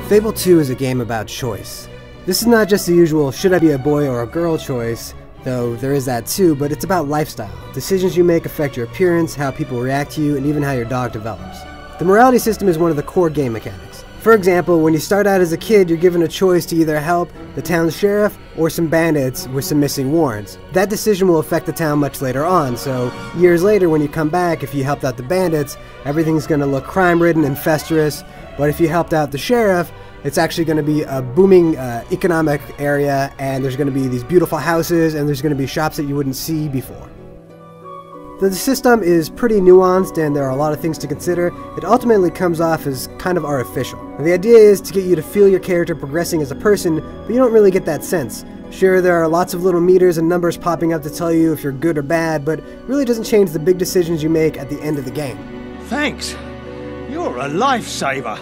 Fable II is a game about choice. This is not just the usual should I be a boy or a girl choice, though there is that too, but it's about lifestyle. Decisions you make affect your appearance, how people react to you, and even how your dog develops. The morality system is one of the core game mechanics. For example, when you start out as a kid, you're given a choice to either help the town's sheriff or some bandits with some missing warrants. That decision will affect the town much later on, so years later when you come back, if you helped out the bandits, everything's going to look crime-ridden and festering, but if you helped out the sheriff, it's actually going to be a booming economic area, and there's going to be these beautiful houses, and there's going to be shops that you wouldn't see before. The system is pretty nuanced and there are a lot of things to consider. It ultimately comes off as kind of artificial. And the idea is to get you to feel your character progressing as a person, but you don't really get that sense. Sure, there are lots of little meters and numbers popping up to tell you if you're good or bad, but it really doesn't change the big decisions you make at the end of the game. Thanks. You're a lifesaver.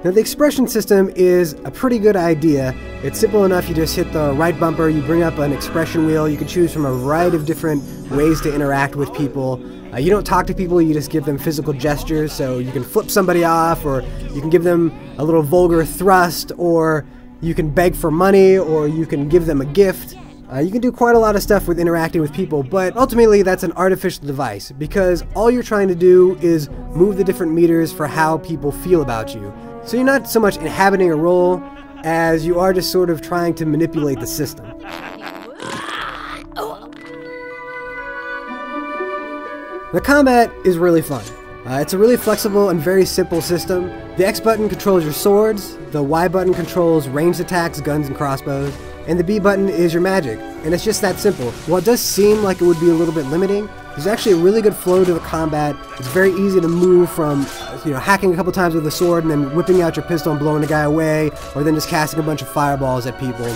Now the expression system is a pretty good idea. It's simple enough, you just hit the right bumper, you bring up an expression wheel, you can choose from a variety of different ways to interact with people. You don't talk to people, you just give them physical gestures, so you can flip somebody off, or you can give them a little vulgar thrust, or you can beg for money, or you can give them a gift. You can do quite a lot of stuff with interacting with people, but ultimately that's an artificial device, because all you're trying to do is move the different meters for how people feel about you. So you're not so much inhabiting a role as you are just sort of trying to manipulate the system. The combat is really fun. It's a really flexible and very simple system. The X button controls your swords, the Y button controls ranged attacks, guns and crossbows, and the B button is your magic. And it's just that simple. While it does seem like it would be a little bit limiting, there's actually a really good flow to the combat. It's very easy to move from, hacking a couple times with a sword and then whipping out your pistol and blowing a guy away, or then just casting a bunch of fireballs at people.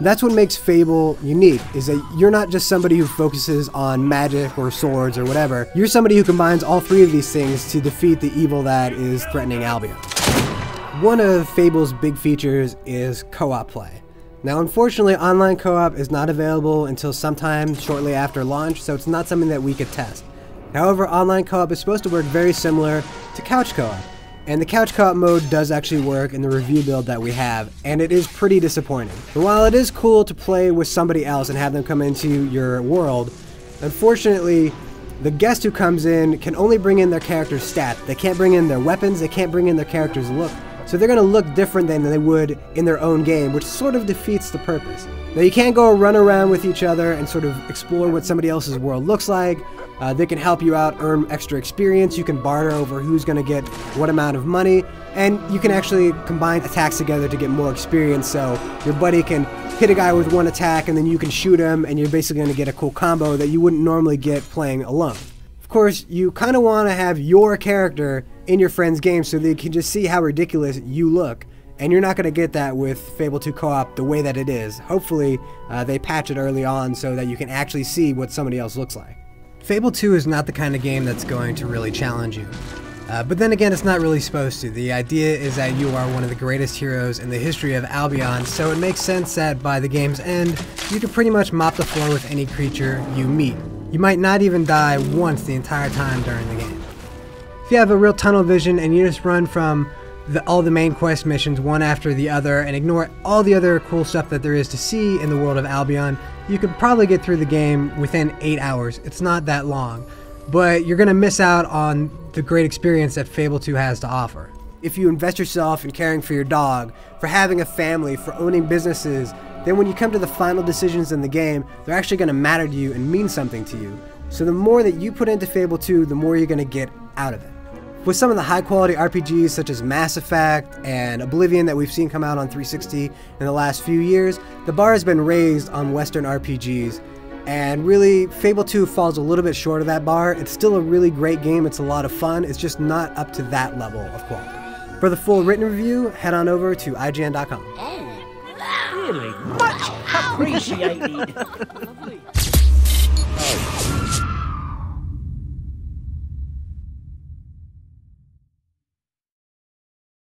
That's what makes Fable unique, is that you're not just somebody who focuses on magic or swords or whatever. You're somebody who combines all three of these things to defeat the evil that is threatening Albion. One of Fable's big features is co-op play. Now unfortunately online co-op is not available until sometime shortly after launch, so it's not something that we could test. However, online co-op is supposed to work very similar to couch co-op, and the couch co-op mode does actually work in the review build that we have, and it is pretty disappointing. But while it is cool to play with somebody else and have them come into your world, unfortunately the guest who comes in can only bring in their character's stat. They can't bring in their weapons, they can't bring in their character's look. So they're going to look different than they would in their own game, which sort of defeats the purpose. Now you can't go run around with each other and sort of explore what somebody else's world looks like. They can help you out, earn extra experience, you can barter over who's going to get what amount of money, and you can actually combine attacks together to get more experience, so your buddy can hit a guy with one attack and then you can shoot him and you're basically going to get a cool combo that you wouldn't normally get playing alone. Of course, you kind of want to have your character in your friend's game so they can just see how ridiculous you look. And you're not going to get that with Fable 2 co-op the way that it is. Hopefully, they patch it early on so that you can actually see what somebody else looks like. Fable 2 is not the kind of game that's going to really challenge you. But then again, it's not really supposed to. The idea is that you are one of the greatest heroes in the history of Albion, so it makes sense that by the game's end, you can pretty much mop the floor with any creature you meet. You might not even die once the entire time during the game. If you have a real tunnel vision and you just run from all the main quest missions one after the other and ignore all the other cool stuff that there is to see in the world of Albion, you could probably get through the game within 8 hours. It's not that long, but you're going to miss out on the great experience that Fable 2 has to offer. If you invest yourself in caring for your dog, for having a family, for owning businesses, then when you come to the final decisions in the game, they're actually going to matter to you and mean something to you. So the more that you put into Fable 2, the more you're going to get out of it. With some of the high-quality RPGs such as Mass Effect and Oblivion that we've seen come out on 360 in the last few years, the bar has been raised on Western RPGs, and really, Fable 2 falls a little bit short of that bar. It's still a really great game, it's a lot of fun, it's just not up to that level of quality. For the full written review, head on over to IGN.com. Oh, really much appreciated. Lovely.